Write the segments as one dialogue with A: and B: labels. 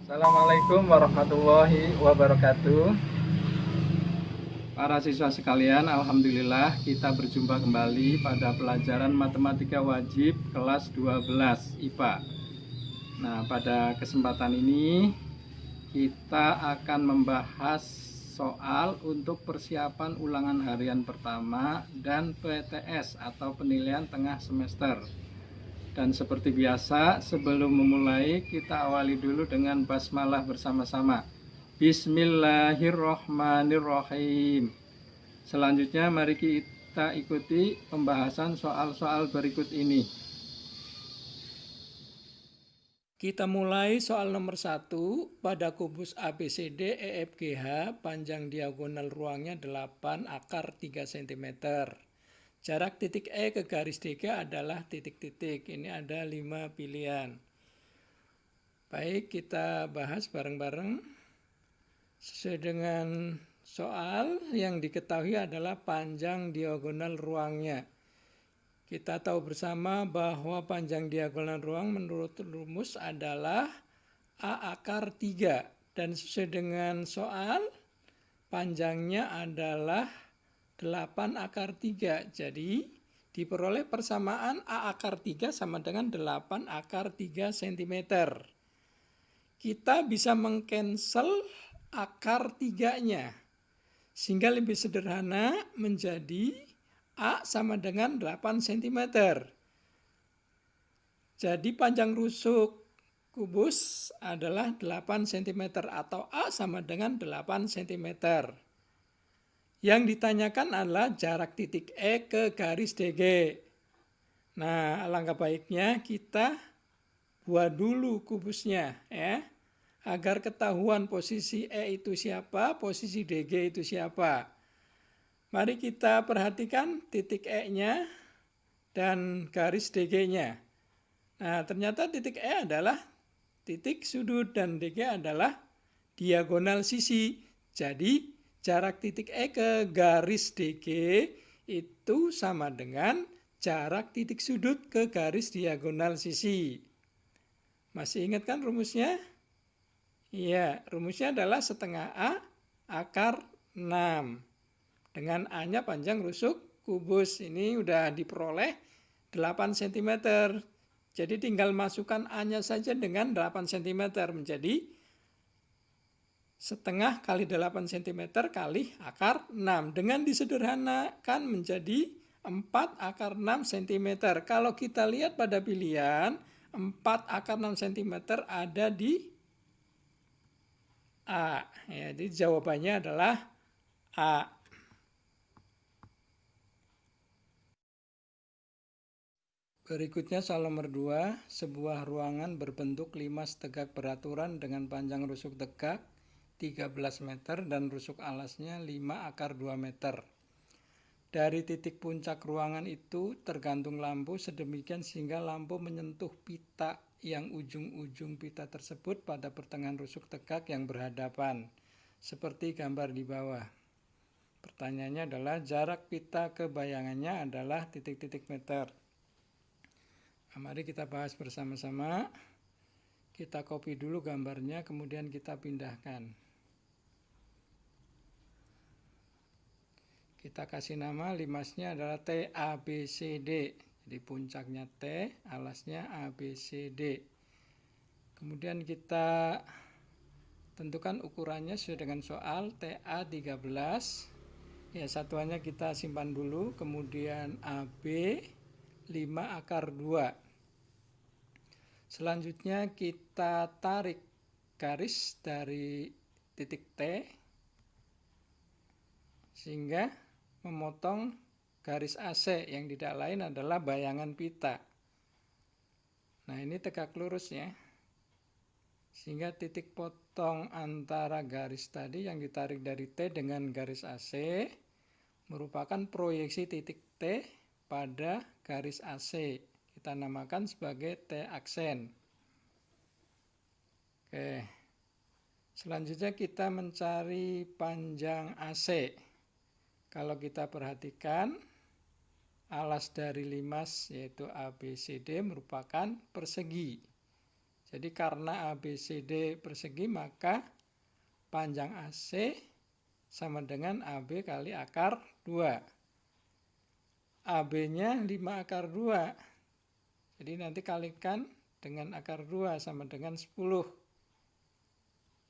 A: Assalamualaikum warahmatullahi wabarakatuh. Para siswa sekalian, alhamdulillah kita berjumpa kembali pada pelajaran matematika wajib kelas 12 IPA. Nah, pada kesempatan ini kita akan membahas soal untuk persiapan ulangan harian pertama dan PTS atau penilaian tengah semester. Dan seperti biasa, sebelum memulai, kita awali dulu dengan basmalah bersama-sama. Bismillahirrohmanirrohim. Selanjutnya, mari kita ikuti pembahasan soal-soal berikut ini. Kita mulai soal nomor 1. Pada kubus ABCD EFGH, panjang diagonal ruangnya 8 akar 3 cm. Jarak titik E ke garis DG adalah titik-titik. Ini ada 5 pilihan. Baik, kita bahas bareng-bareng. Sesuai dengan soal, yang diketahui adalah panjang diagonal ruangnya. Kita tahu bersama bahwa panjang diagonal ruang menurut rumus adalah A akar 3. Dan sesuai dengan soal, panjangnya adalah 8 akar 3. Jadi diperoleh persamaan A akar 3 sama dengan 8 akar 3 cm. Kita bisa mengcancel akar 3-nya. Sehingga lebih sederhana menjadi A sama dengan 8 cm. Jadi panjang rusuk kubus adalah 8 cm atau A sama dengan 8 cm. Yang ditanyakan adalah jarak titik E ke garis DG. Nah, alangkah baiknya kita buat dulu kubusnya ya, agar ketahuan posisi E itu siapa, posisi DG itu siapa. Mari kita perhatikan titik E-nya dan garis DG-nya. Nah, ternyata titik E adalah titik sudut dan DG adalah diagonal sisi. Jadi jarak titik E ke garis DG itu sama dengan jarak titik sudut ke garis diagonal sisi. Masih ingat kan rumusnya? Iya, rumusnya adalah setengah A akar 6. Dengan A-nya panjang rusuk kubus. Ini udah diperoleh 8 cm. Jadi tinggal masukkan A-nya saja dengan 8 cm menjadi setengah kali 8 cm kali akar 6. Dengan disederhanakan menjadi 4 akar 6 cm. Kalau kita lihat pada pilihan, 4 akar 6 cm ada di A. Ya, jadi jawabannya adalah A. Berikutnya soal nomor 2. Sebuah ruangan berbentuk limas tegak beraturan dengan panjang rusuk tegak 13 meter dan rusuk alasnya 5 akar 2 meter. Dari titik puncak ruangan itu tergantung lampu sedemikian sehingga lampu menyentuh pita yang ujung-ujung pita tersebut pada pertengahan rusuk tegak yang berhadapan, seperti gambar di bawah. Pertanyaannya adalah jarak pita ke bayangannya adalah titik-titik meter. Nah, mari kita bahas bersama-sama. Kita copy dulu gambarnya, kemudian kita pindahkan. Kita kasih nama limasnya adalah TABCD. Jadi puncaknya T, alasnya ABCD. Kemudian kita tentukan ukurannya sesuai dengan soal TA 13. Ya, satuannya kita simpan dulu. Kemudian AB 5 akar 2. Selanjutnya kita tarik garis dari titik T sehingga memotong garis AC yang tidak lain adalah bayangan pita. Nah, ini tegak lurus ya. Sehingga titik potong antara garis tadi yang ditarik dari T dengan garis AC merupakan proyeksi titik T pada garis AC. Kita namakan sebagai T aksen. Oke. Selanjutnya kita mencari panjang AC. Kalau kita perhatikan, alas dari limas yaitu ABCD merupakan persegi. Jadi karena ABCD persegi, maka panjang AC sama dengan AB kali akar 2. AB-nya 5 akar 2. Jadi nanti kalikan dengan akar 2 sama dengan 10.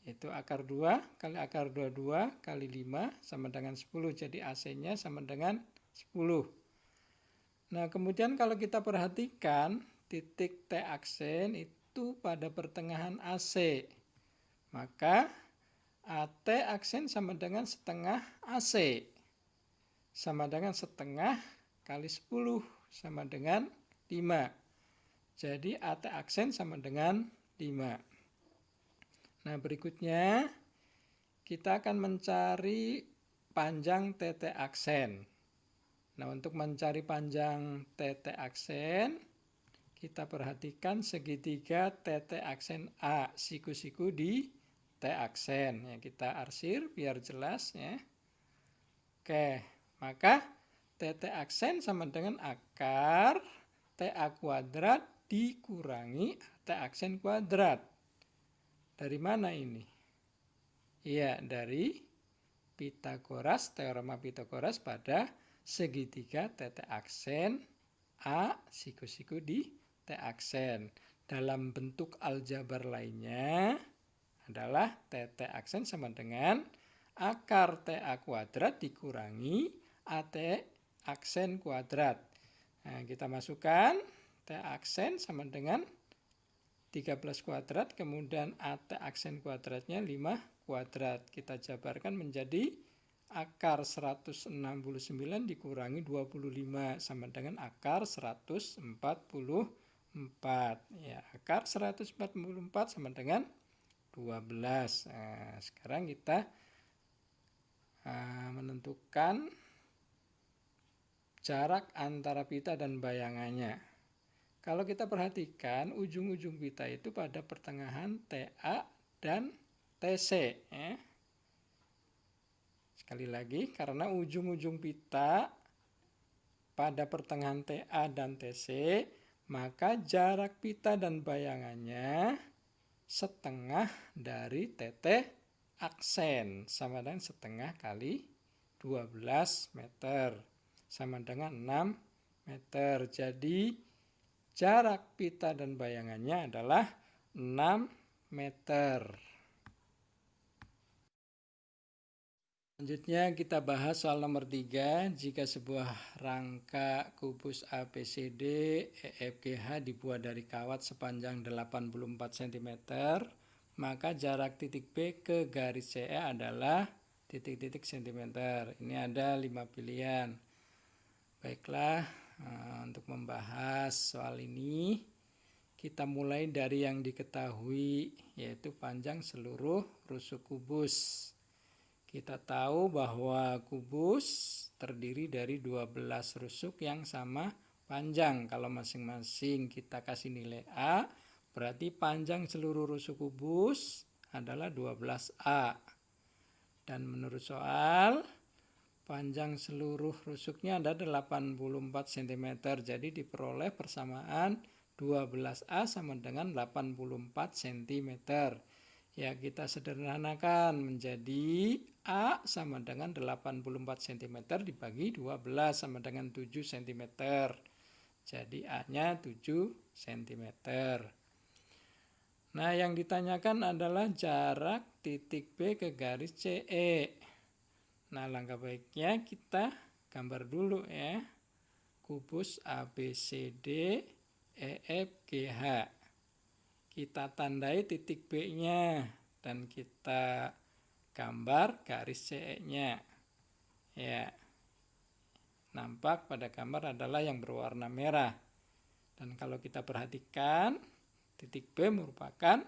A: Itu akar 2 kali akar 22 kali 5 sama dengan 10. Jadi AC-nya sama dengan 10. Nah, kemudian kalau kita perhatikan titik T aksen itu pada pertengahan AC. Maka AT aksen sama dengan setengah AC. Sama dengan setengah kali 10 sama dengan 5. Jadi AT aksen sama dengan 5. Nah, berikutnya kita akan mencari panjang TT aksen. Nah, untuk mencari panjang TT aksen, kita perhatikan segitiga TT aksen A, siku-siku di T aksen. Ya, kita arsir biar jelas ya. Oke, maka TT aksen sama dengan akar TA kuadrat dikurangi AT aksen kuadrat. Dari mana ini? Iya, dari Pitagoras, teorema Pitagoras pada segitiga TT aksen A siku-siku di T aksen. Dalam bentuk aljabar lainnya adalah TT aksen sama dengan akar TA kuadrat dikurangi AT aksen kuadrat. Nah, kita masukkan T aksen sama dengan 13 kuadrat, kemudian AT aksen kuadratnya 5 kuadrat. Kita jabarkan menjadi akar 169 dikurangi 25 sama dengan akar 144. Ya, akar 144 sama dengan 12. Nah, sekarang kita menentukan jarak antara pita dan bayangannya. Kalau kita perhatikan, ujung-ujung pita itu pada pertengahan TA dan TC. Ya. Sekali lagi, karena ujung-ujung pita pada pertengahan TA dan TC, maka jarak pita dan bayangannya setengah dari TT aksen. Sama dengan setengah kali 12 meter. Sama dengan 6 meter. Jadi jarak pita dan bayangannya adalah 6 meter. Selanjutnya kita bahas soal nomor 3. Jika sebuah rangka kubus ABCD EFGH dibuat dari kawat sepanjang 84 cm, maka jarak titik B ke garis CE adalah titik-titik cm. Ini ada 5 pilihan. Baiklah. Untuk membahas soal ini, kita mulai dari yang diketahui, yaitu panjang seluruh rusuk kubus. Kita tahu bahwa kubus terdiri dari 12 rusuk yang sama panjang. Kalau masing-masing kita kasih nilai A, berarti panjang seluruh rusuk kubus adalah 12A. Dan menurut soal, panjang seluruh rusuknya ada 84 cm. Jadi diperoleh persamaan 12A sama dengan 84 cm. Ya, kita sederhanakan menjadi A sama dengan 84 cm dibagi 12 sama dengan 7 cm. Jadi A-nya 7 cm. Nah, yang ditanyakan adalah jarak titik B ke garis CE. Nah, langkah baiknya kita gambar dulu ya. Kubus ABCD EFGH. Kita tandai titik B-nya dan kita gambar garis CE-nya. Ya. Nampak pada gambar adalah yang berwarna merah. Dan kalau kita perhatikan, titik B merupakan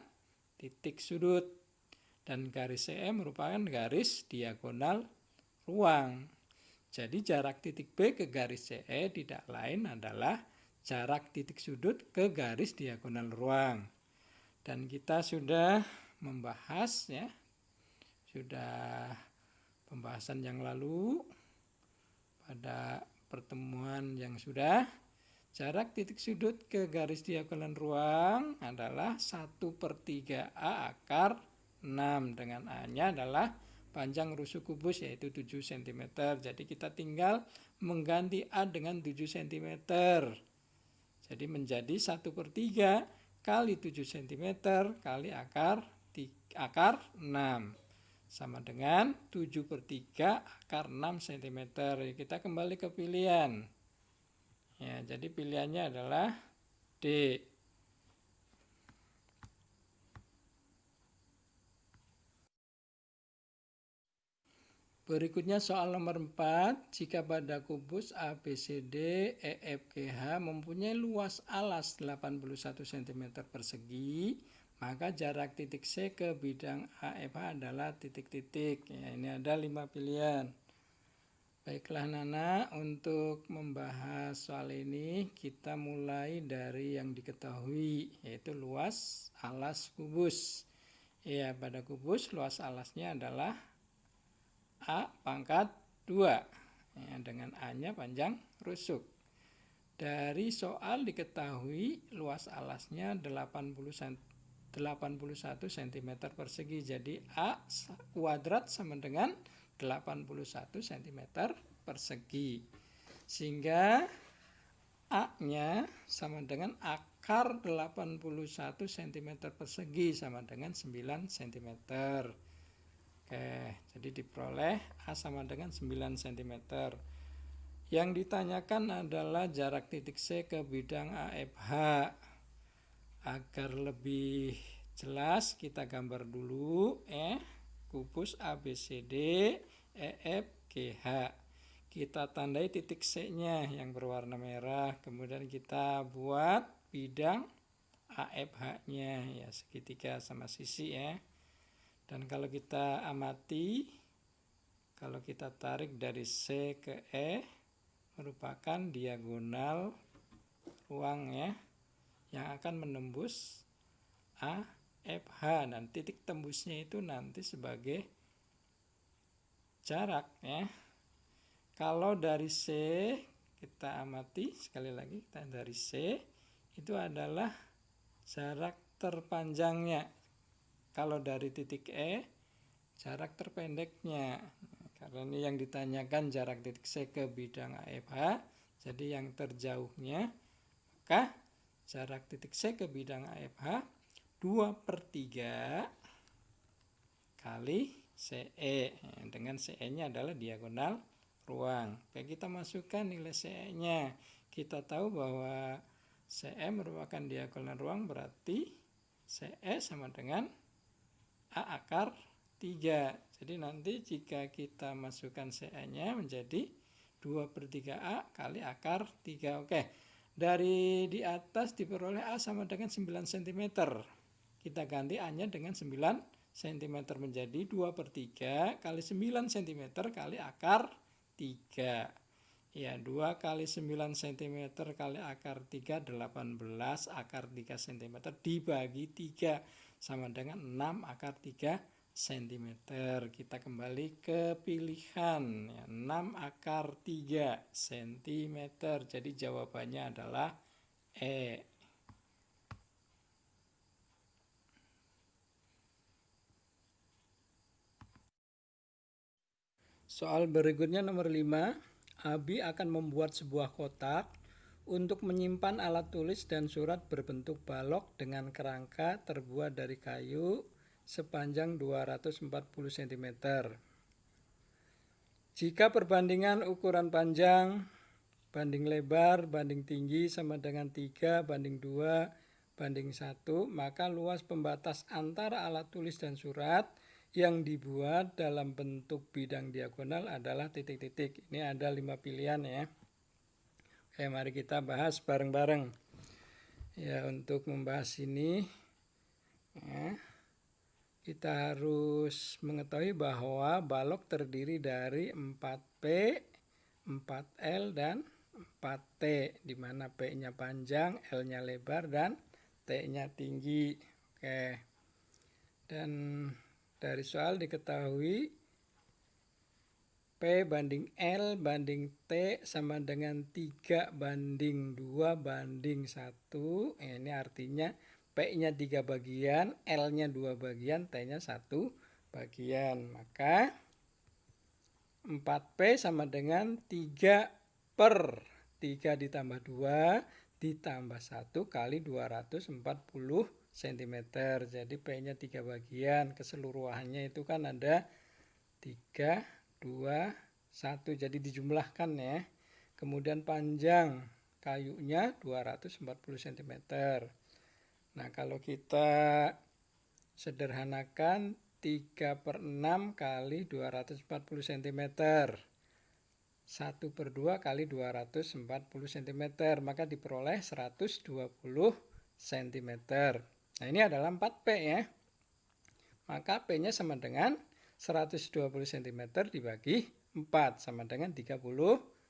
A: titik sudut dan garis CE merupakan garis diagonal ruang. Jadi jarak titik B ke garis CE tidak lain adalah jarak titik sudut ke garis diagonal ruang. Dan kita sudah membahas ya, sudah pembahasan yang lalu pada pertemuan yang sudah. Jarak titik sudut ke garis diagonal ruang adalah 1/3A akar 6. Dengan A-nya adalah panjang rusuk kubus yaitu 7 cm. Jadi kita tinggal mengganti A dengan 7 cm. Jadi menjadi 1/3 kali 7 cm kali akar 6. Sama dengan 7/3 akar 6 cm. Kita kembali ke pilihan. Ya, jadi pilihannya adalah D. Berikutnya soal nomor 4. Jika pada kubus ABCD EFGH mempunyai luas alas 81 cm persegi, maka jarak titik C ke bidang AFH adalah titik-titik. Ya, ini ada 5 pilihan. Baiklah Nana, untuk membahas soal ini kita mulai dari yang diketahui, yaitu luas alas kubus. Ya, pada kubus luas alasnya adalah A pangkat 2, ya, dengan A-nya panjang rusuk. Dari soal diketahui luas alasnya 81 cm persegi, jadi A kuadrat sama dengan 81 cm persegi. Sehingga A-nya sama dengan akar 81 cm persegi sama dengan 9 cm. Oke, jadi diperoleh A sama dengan 9 cm. Yang ditanyakan adalah jarak titik C ke bidang AFH. Agar lebih jelas kita gambar dulu kubus ABCD EFGH. Kita tandai titik C-nya yang berwarna merah, kemudian kita buat bidang AFH-nya, ya segitiga sama sisi ya. Dan kalau kita amati, kalau kita tarik dari C ke E merupakan diagonal ruang ya, yang akan menembus AFH, dan titik tembusnya itu nanti sebagai jarak ya. Kalau dari C kita amati, sekali lagi kita dari C itu adalah jarak terpanjangnya. Kalau dari titik E jarak terpendeknya. Karena ini yang ditanyakan jarak titik C ke bidang AFH, jadi yang terjauhnya, maka jarak titik C ke bidang AFH 2/3 kali CE. Dengan CE-nya adalah diagonal ruang. Oke, kita masukkan nilai CE-nya. Kita tahu bahwa CE merupakan diagonal ruang, berarti CE sama dengan A akar 3. Jadi nanti jika kita masukkan CE-nya menjadi 2/3A kali akar 3. Oke, dari di atas diperoleh A sama dengan 9 cm. Kita ganti A-nya dengan 9 cm menjadi 2/3 kali 9 cm kali akar 3. Ya, 2 kali 9 cm kali akar 3, 18 akar 3 cm dibagi 3 sama dengan 6 akar 3 cm. Kita kembali ke pilihan ya, 6 akar 3 cm. Jadi jawabannya adalah E. Soal berikutnya nomor 5. Abi akan membuat sebuah kotak untuk menyimpan alat tulis dan surat berbentuk balok dengan kerangka terbuat dari kayu sepanjang 240 cm. Jika perbandingan ukuran panjang banding lebar banding tinggi sama dengan 3:2:1, maka luas pembatas antara alat tulis dan surat yang dibuat dalam bentuk bidang diagonal adalah titik-titik. Ini ada 5 pilihan ya. Oke, mari kita bahas bareng-bareng. Ya, untuk membahas ini ya, kita harus mengetahui bahwa balok terdiri dari 4P, 4L, dan 4T, di mana P-nya panjang, L-nya lebar, dan T-nya tinggi. Oke. Dan dari soal diketahui P banding L banding T sama dengan 3 banding 2 banding 1. Ini artinya P-nya 3 bagian, L-nya 2 bagian, T-nya 1 bagian. Maka 4P sama dengan 3 per 3 ditambah 2 ditambah 1 kali 240 cm. Jadi P-nya 3 bagian, keseluruhannya itu kan ada 3, 2, 1. Jadi dijumlahkan ya. Kemudian panjang kayunya 240 cm. Nah kalau kita sederhanakan 3 per 6 kali 240 cm. 1 per 2 kali 240 cm. Maka diperoleh 120 cm. Nah ini adalah 4P ya. Maka P-nya sama dengan 120 cm dibagi 4 sama dengan 30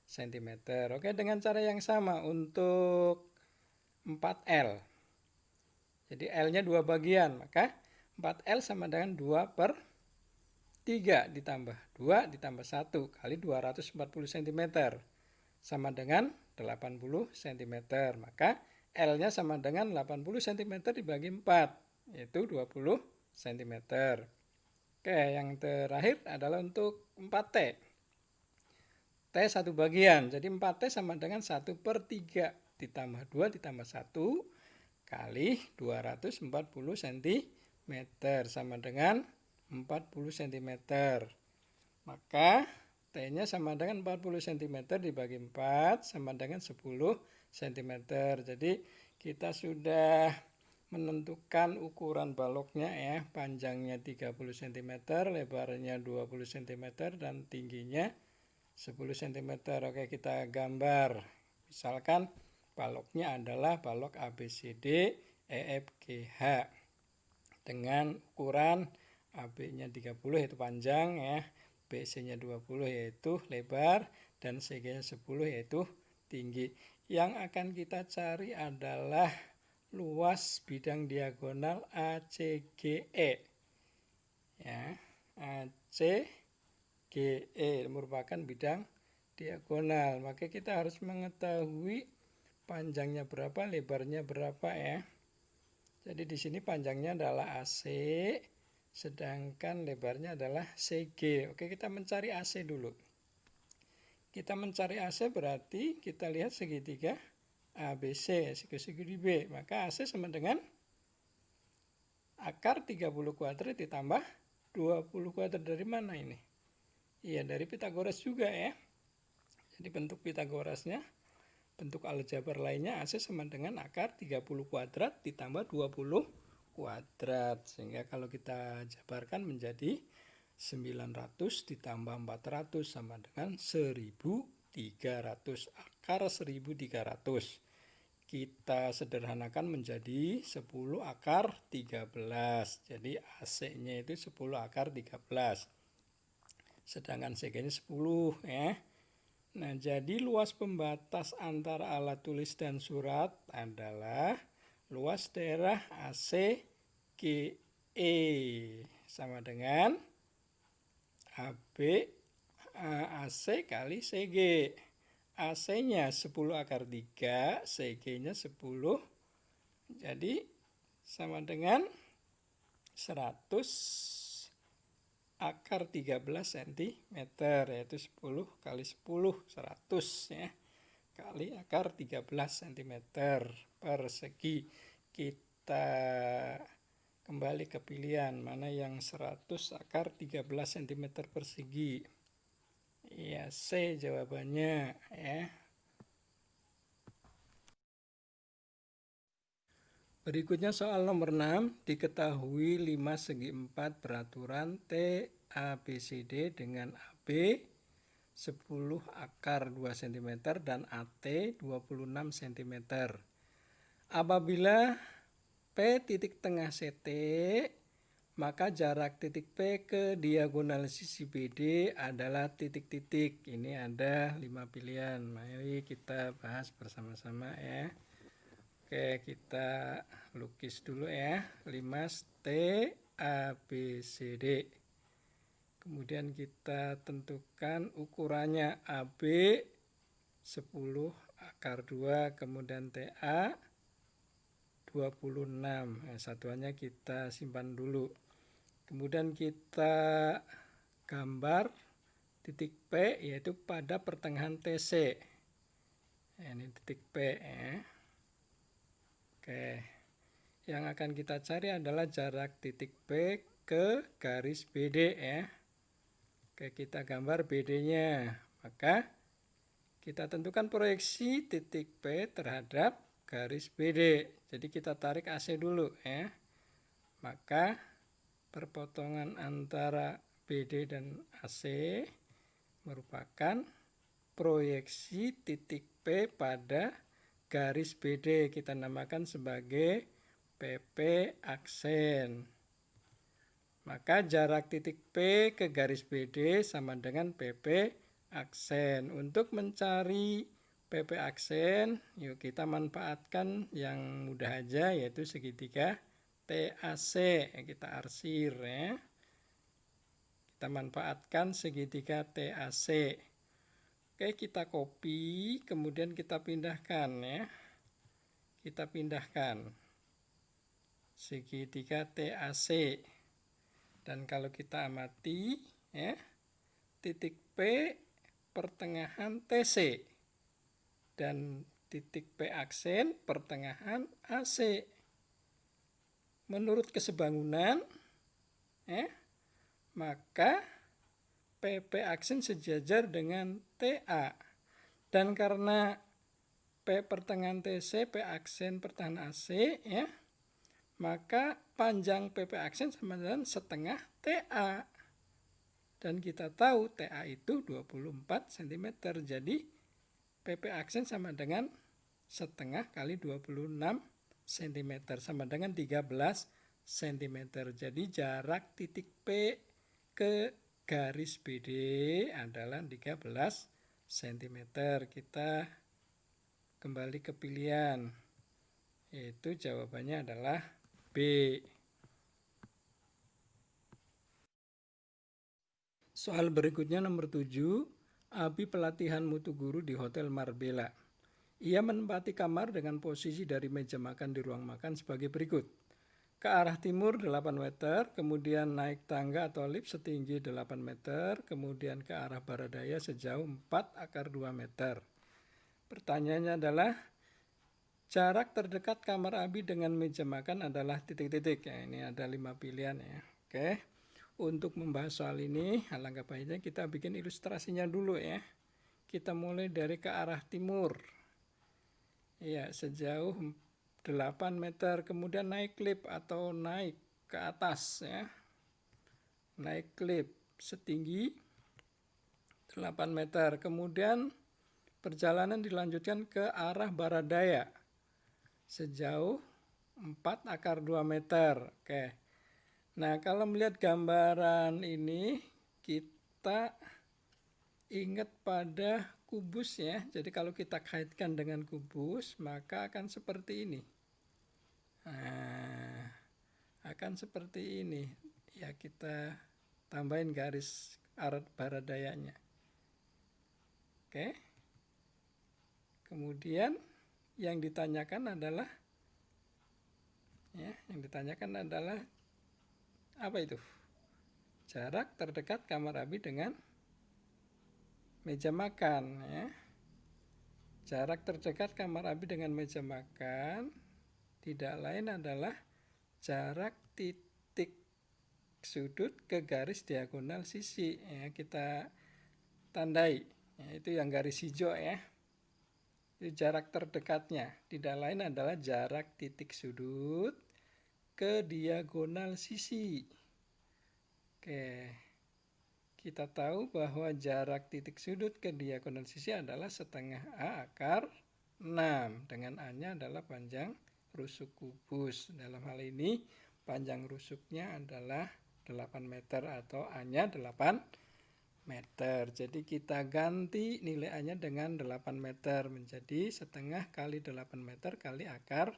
A: cm. Oke, dengan cara yang sama untuk 4L. Jadi L-nya 2 bagian, maka 4L sama dengan 2 per 3 ditambah 2 ditambah 1 kali 240 cm sama dengan 80 cm. Maka L-nya sama dengan 80 cm dibagi 4, yaitu 20 cm. Oke, yang terakhir adalah untuk 4T. T 1 bagian, jadi 4T sama dengan 1 per 3 ditambah 2 ditambah 1 kali 240 cm sama dengan 40 cm. Maka T-nya sama dengan 40 cm dibagi 4 sama dengan 10 cm. Jadi kita sudah menentukan ukuran baloknya ya. Panjangnya 30 cm, lebarnya 20 cm, dan tingginya 10 cm. Oke, kita gambar. Misalkan baloknya adalah balok ABCD EFGH dengan ukuran AB-nya 30 yaitu panjang ya, BC-nya 20 yaitu lebar, dan CG-nya 10 yaitu tinggi. Yang akan kita cari adalah luas bidang diagonal ACGE. Ya, ACGE merupakan bidang diagonal. Maka kita harus mengetahui panjangnya berapa, lebarnya berapa ya. Jadi di sini panjangnya adalah AC, sedangkan lebarnya adalah CG. Oke, kita mencari AC dulu. Kita mencari AC berarti kita lihat segitiga ABC, segitiga B. Maka AC sama dengan akar 30 kuadrat ditambah 20 kuadrat. Dari mana ini? Iya, dari Pitagoras juga ya. Jadi bentuk Pitagorasnya, bentuk aljabar lainnya, AC sama dengan akar 30 kuadrat ditambah 20 kuadrat. Sehingga kalau kita jabarkan menjadi 900 ditambah 400 sama dengan 1300. Akar 1300 kita sederhanakan menjadi 10 akar 13. Jadi AC-nya itu 10 akar 13. Sedangkan CG-nya 10 ya. Nah, jadi luas pembatas antara alat tulis dan surat adalah luas daerah ACGE sama dengan AB AC kali CG. AC-nya 10 akar 3, CG-nya 10. Jadi sama dengan 100 akar 13 cm, yaitu 10 kali 10, 100 ya, kali akar 13 cm persegi. Kita kembali ke pilihan mana yang 100 akar 13 cm persegi. Ya, C jawabannya ya. Berikutnya soal nomor 6. Diketahui 5 segi 4 beraturan T ABCD dengan AB 10 akar 2 cm dan AT 26 cm. Apabila P titik tengah CT, maka jarak titik P ke diagonal sisi BD adalah titik-titik. Ini ada 5 pilihan. Mari kita bahas bersama-sama ya. Oke, kita lukis dulu ya. 5 T A B C D. Kemudian kita tentukan ukurannya AB 10 akar 2, kemudian TA 26. Nah, satuannya kita simpan dulu. Kemudian kita gambar titik P, yaitu pada pertengahan TC. Nah, ini titik P ya. Oke. Yang akan kita cari adalah jarak titik P ke garis BD ya. Oke, kita gambar BD-nya. Maka kita tentukan proyeksi titik P terhadap garis BD. Jadi kita tarik AC dulu ya. Maka perpotongan antara BD dan AC merupakan proyeksi titik P pada garis BD. Kita namakan sebagai PP aksen. Maka jarak titik P ke garis BD sama dengan PP aksen. Untuk mencari PP aksen, yuk kita manfaatkan yang mudah aja, yaitu segitiga TAC. Kita arsir ya. Kita manfaatkan segitiga TAC. Oke, kita copy, kemudian kita pindahkan ya. Kita pindahkan segitiga TAC. Dan kalau kita amati ya, titik P pertengahan TC dan titik P aksen pertengahan AC. Menurut kesebangunan ya, maka PP aksen sejajar dengan TA. Dan karena P pertengahan TC, P aksen pertengahan AC ya, maka panjang PP aksen sama dengan setengah TA. Dan kita tahu TA itu 24 cm. Jadi PP aksen sama dengan setengah kali 26 cm sama dengan 13 cm. Jadi jarak titik P ke garis BD adalah 13 cm. Kita kembali ke pilihan, yaitu jawabannya adalah B. Soal berikutnya nomor 7. Abi pelatihan mutu guru di Hotel Marbella. Ia menempati kamar dengan posisi dari meja makan di ruang makan sebagai berikut. Ke arah timur 8 meter, kemudian naik tangga atau lift setinggi 8 meter, kemudian ke arah barat daya sejauh 4 akar 2 meter. Pertanyaannya adalah, jarak terdekat kamar Abi dengan meja makan adalah titik-titik. Ya, ini ada 5 pilihan ya. Oke. Untuk membahas soal ini, alangkah baiknya kita bikin ilustrasinya dulu ya. Kita mulai dari ke arah timur. Ya, sejauh 8 meter, kemudian naik lift atau naik ke atas ya. Naik lift setinggi 8 meter, kemudian perjalanan dilanjutkan ke arah barat daya sejauh 4 akar 2 meter. Oke. Nah, kalau melihat gambaran ini, kita ingat pada kubus ya. Jadi kalau kita kaitkan dengan kubus, maka akan seperti ini. Nah, akan seperti ini. Ya, kita tambahin garis arah barat dayanya. Oke. Kemudian yang ditanyakan adalah apa itu? Jarak terdekat kamar Abi dengan meja makan ya. Jarak terdekat kamar Abi dengan meja makan tidak lain adalah jarak titik sudut ke garis diagonal sisi ya. Kita tandai ya, itu yang garis hijau ya. Itu jarak terdekatnya, tidak lain adalah jarak titik sudut ke diagonal sisi. Oke, kita tahu bahwa jarak titik sudut ke diagonal sisi adalah setengah A akar 6, dengan A-nya adalah panjang rusuk kubus. Dalam hal ini panjang rusuknya adalah 8 meter atau A-nya 8 meter. Jadi kita ganti nilai A-nya dengan 8 meter menjadi setengah kali 8 meter kali akar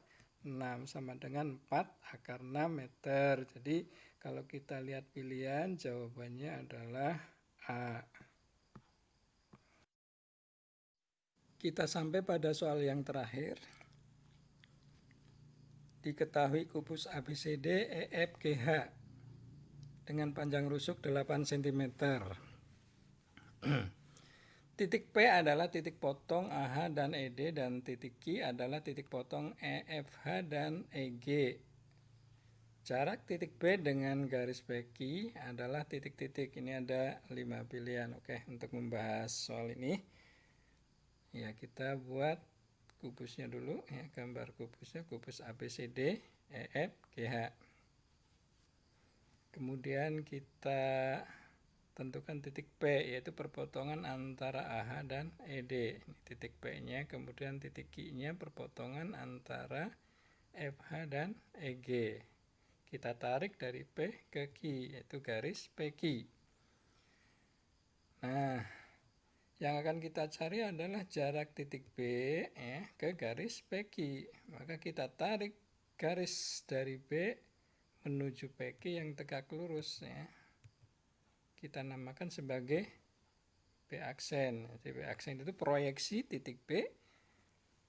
A: 6 sama dengan 4 akar 6 meter. Jadi kalau kita lihat pilihan, jawabannya adalah A. Kita sampai pada soal yang terakhir. Diketahui kubus ABCD EFGH dengan panjang rusuk 8 cm. Titik P adalah titik potong AH dan ED, dan titik Q adalah titik potong EFH dan EG. Jarak titik B dengan garis PQ adalah titik-titik. Ini ada 5 pilihan. Oke, untuk membahas soal ini, ya kita buat kubusnya dulu. Ya, gambar kubusnya, kubus ABCD EFGH. Kemudian kita tentukan titik P, yaitu perpotongan antara AH dan ED. Ini titik P-nya, kemudian titik Q-nya perpotongan antara FH dan EG. Kita tarik dari P ke Q, yaitu garis PQ. Nah, yang akan kita cari adalah jarak titik B ya, ke garis PQ. Maka kita tarik garis dari B menuju PQ yang tegak lurus ya. Kita namakan sebagai B aksen. Jadi B aksen itu proyeksi titik B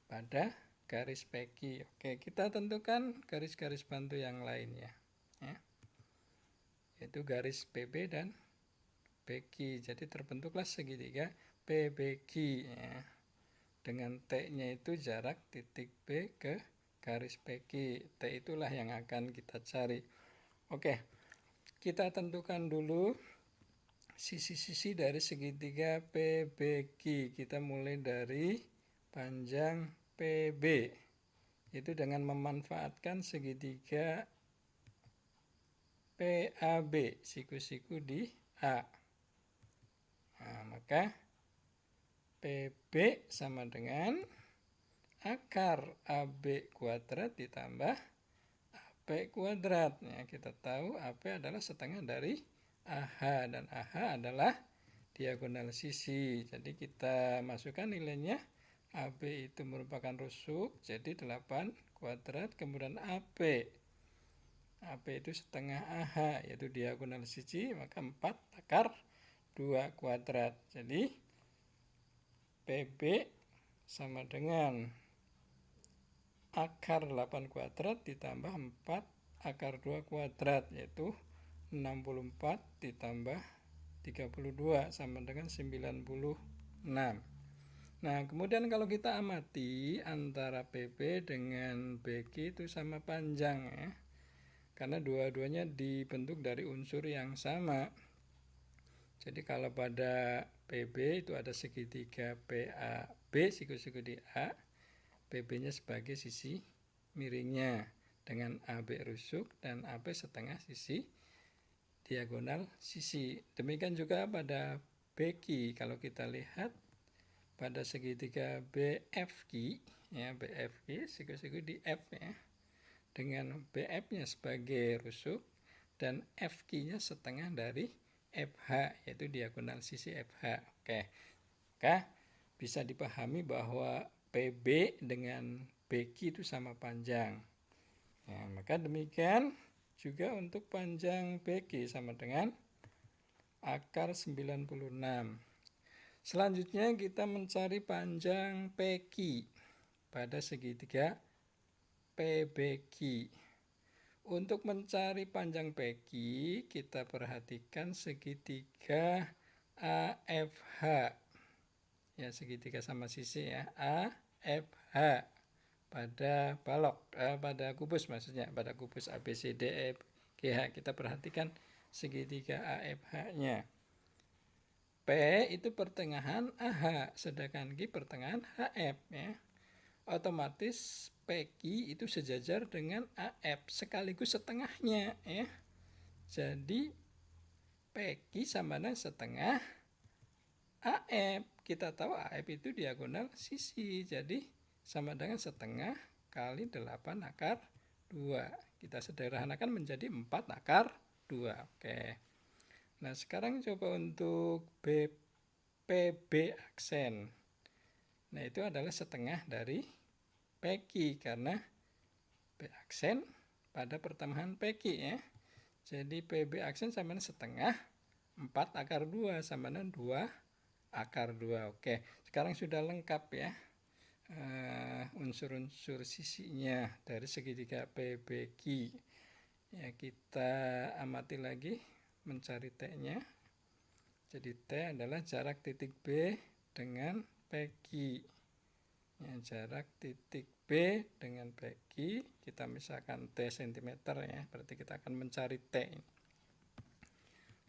A: pada garis PQ. Oke, kita tentukan garis-garis bantu yang lainnya, ya, yaitu garis PB dan PQ. Jadi terbentuklah segitiga PBQ ya. Dengan T-nya itu jarak titik B ke garis PQ. T itulah yang akan kita cari. Oke, kita tentukan dulu sisi-sisi dari segitiga PBQ. Kita mulai dari panjang PB, itu dengan memanfaatkan segitiga PAB, siku-siku di A. Nah, maka PB sama dengan akar AB kuadrat ditambah AP kuadrat. Ya, kita tahu AP adalah setengah dari AH, dan AH adalah diagonal sisi. Jadi kita masukkan nilainya. AB itu merupakan rusuk, jadi 8 kuadrat, kemudian AP. AP itu setengah AH, yaitu diagonal sisi, maka 4 akar 2 kuadrat. Jadi PB sama dengan akar 8 kuadrat ditambah 4 akar 2 kuadrat, yaitu 64 ditambah 32 sama dengan 96. Nah, kemudian kalau kita amati antara PB dengan BQ itu sama panjang ya. Karena dua-duanya dibentuk dari unsur yang sama. Jadi kalau pada PB itu ada segitiga PAB, siku-siku di A, PB-nya sebagai sisi miringnya dengan AB rusuk dan AB setengah sisi diagonal sisi. Demikian juga pada BQ. Kalau kita lihat pada segitiga BFQ ya, BFQ siku-siku di F ya, dengan BF-nya sebagai rusuk dan FQ-nya setengah dari FH, yaitu diagonal sisi FH. Oke, maka bisa dipahami bahwa PB dengan BQ itu sama panjang. Nah, maka demikian juga untuk panjang BQ sama dengan akar 96. Selanjutnya kita mencari panjang PQ pada segitiga PBQ. Untuk mencari panjang PQ, kita perhatikan segitiga AFH. Ya, segitiga sama sisi ya, AFH pada balok, pada kubus maksudnya, pada kubus ABCD EFGH. Kita perhatikan segitiga AFH-nya. P itu pertengahan AH, sedangkan Q pertengahan HF ya. Otomatis PQ itu sejajar dengan AF sekaligus setengahnya ya. Jadi PQ sama dengan setengah AF. Kita tahu AF itu diagonal sisi, jadi sama dengan setengah kali 8 akar 2. Kita sederhanakan menjadi 4 akar 2. Oke. Nah, sekarang coba untuk PB aksen. Nah, itu adalah setengah dari PQ karena P aksen pada pertambahan PQ ya. Jadi PB aksen sama dengan setengah 4 akar 2 sama dengan 2 akar 2. Oke, sekarang sudah lengkap ya unsur-unsur sisinya dari segitiga PBQ. Ya, kita amati lagi mencari T-nya. Jadi T adalah jarak titik B dengan PQ. Ya, jarak titik B dengan PQ kita misalkan T cm ya, berarti kita akan mencari T.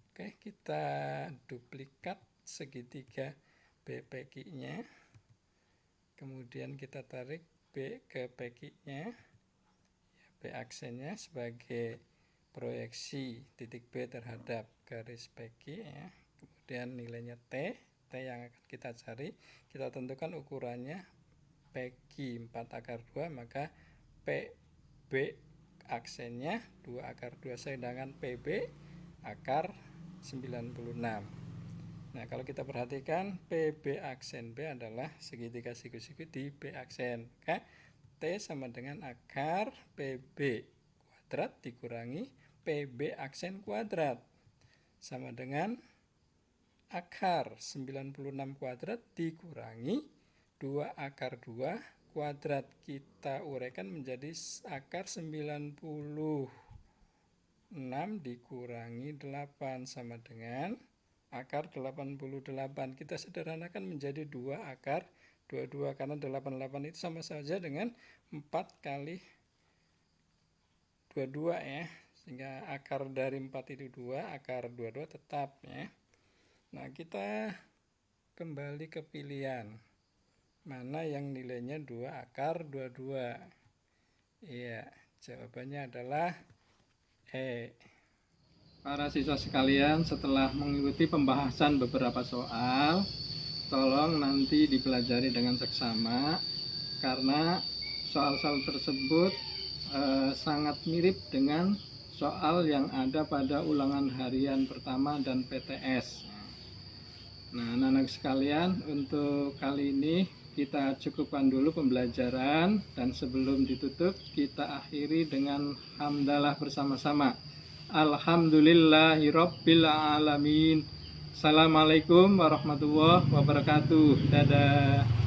A: Oke, kita duplikat segitiga BPQ-nya. Kemudian kita tarik B ke PQ-nya. Ya, B aksennya sebagai proyeksi titik B terhadap garis PQ ya. Kemudian nilainya T yang akan kita cari, kita tentukan ukurannya PQ 4 akar 2, maka PB aksennya 2 akar 2, sedangkan PB akar 96. Nah, kalau kita perhatikan PB aksen B adalah segitiga siku-siku di B aksen. Maka T sama dengan akar PB kuadrat dikurangi PB aksen kuadrat sama dengan akar 96 kuadrat dikurangi 2 akar 2 kuadrat. Kita uraikan menjadi akar 96 dikurangi 8 sama dengan akar 88. Kita sederhanakan menjadi 2 akar 22 karena 88 itu sama saja dengan 4 kali 22 ya. Sehingga akar dari 4 itu 2, akar 22 tetap ya. Nah, kita kembali ke pilihan. Mana yang nilainya 2 akar 22? Iya, jawabannya adalah E. Para siswa sekalian, setelah mengikuti pembahasan beberapa soal, tolong nanti dipelajari dengan seksama karena soal-soal tersebut sangat mirip dengan soal yang ada pada ulangan harian pertama dan PTS. Nah, anak-anak sekalian, untuk kali ini kita cukupkan dulu pembelajaran, dan sebelum ditutup kita akhiri dengan hamdalah bersama-sama. Alhamdulillahirabbil alamin. Assalamualaikum warahmatullahi wabarakatuh. Dadah.